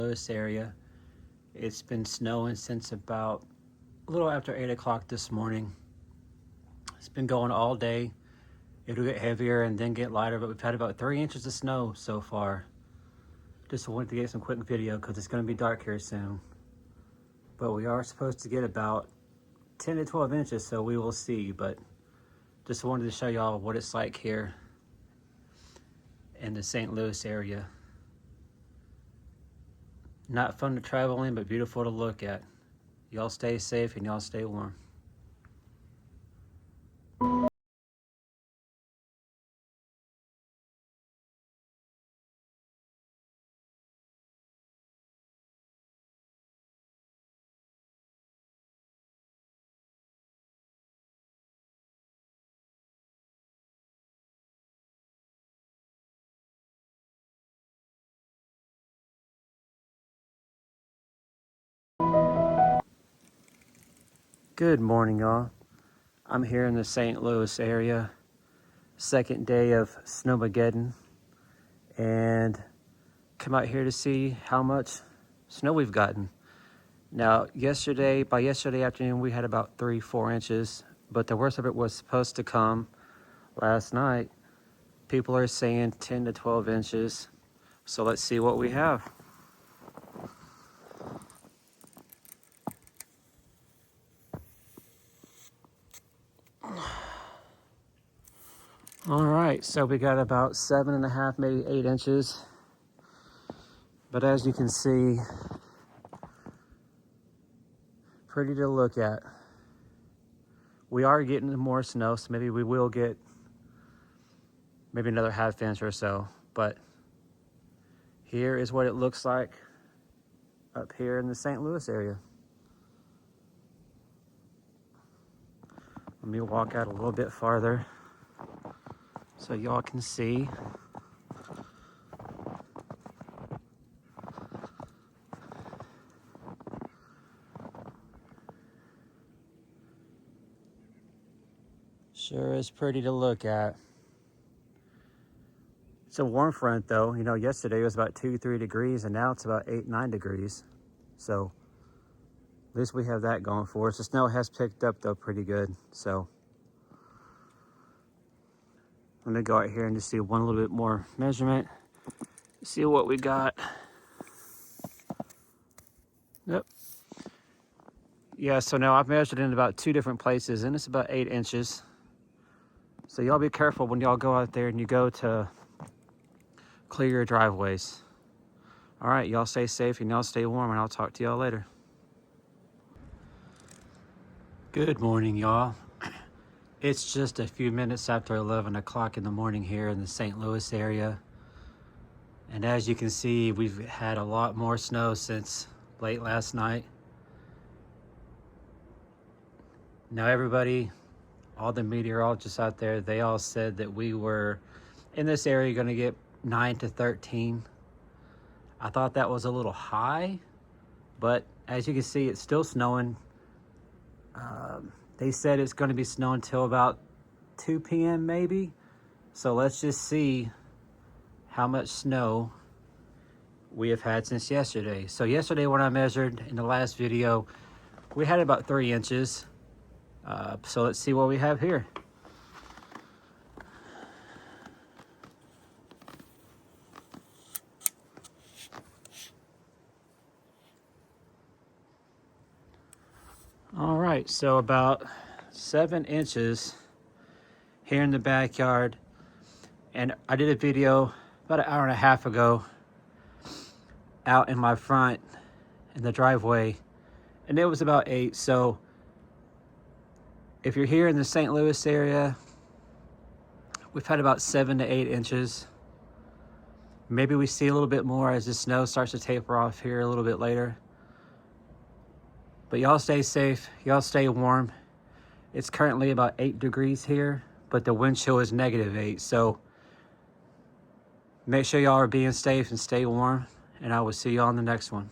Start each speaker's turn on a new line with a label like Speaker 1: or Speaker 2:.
Speaker 1: Louis area. It's been snowing since about a little after 8 o'clock this morning. It's been going all day. It'll get heavier and then get lighter, but we've had about 3 inches of snow so far. Just wanted to get some quick video because it's going to be dark here soon. But we are supposed to get about 10 to 12 inches, so we will see. But just wanted to show y'all what it's like here in the St. Louis area. Not fun to travel in, but beautiful to look at. Y'all stay safe and y'all stay warm. Good morning, y'all. I'm here in the St. Louis area, second day of Snowmageddon, and come out here to see how much snow we've gotten. Now, by yesterday afternoon, we had about 3-4 inches, but the worst of it was supposed to come last night. People are saying 10 to 12 inches, so let's see what we have. All right, so we got about 7.5, maybe 8 inches. But as you can see, pretty to look at. We are getting more snow, so maybe we will get maybe another ½ inch or so. But here is what it looks like up here in the St. Louis area. Let me walk out a little bit farther so y'all can see. Sure is pretty to look at. It's a warm front though. You know, yesterday it was about 2-3 degrees and now it's about 8-9 degrees. So at least we have that going for us. The snow has picked up though pretty good. So I'm gonna go out here and just do one little bit more measurement. See what we got. Yep. Yeah, so now I've measured in about 2 different places and it's about 8 inches. So y'all be careful when y'all go out there and you go to clear your driveways. All right, y'all stay safe and y'all stay warm, and I'll talk to y'all later. Good morning, y'all. It's just a few minutes after 11 o'clock in the morning here in the St. Louis area. And as you can see, we've had a lot more snow since late last night. Now everybody, all the meteorologists out there, they all said that we were in this area going to get 9 to 13. I thought that was a little high, but as you can see, it's still snowing. They said it's going to be snowing until about 2 p.m. maybe. So let's just see how much snow we have had since yesterday. So yesterday when I measured in the last video, we had about 3 inches. So let's see what we have here. All right, so about 7 inches here in the backyard. And I did a video about 1.5 hours ago out in my front in the driveway, and it was about 8. So if you're here in the St. Louis area, we've had about 7 to 8 inches. Maybe we see a little bit more as the snow starts to taper off here a little bit later. But y'all stay safe, y'all stay warm. It's currently about 8 degrees here, but the wind chill is -8. So make sure y'all are being safe and stay warm, and I will see y'all on the next one.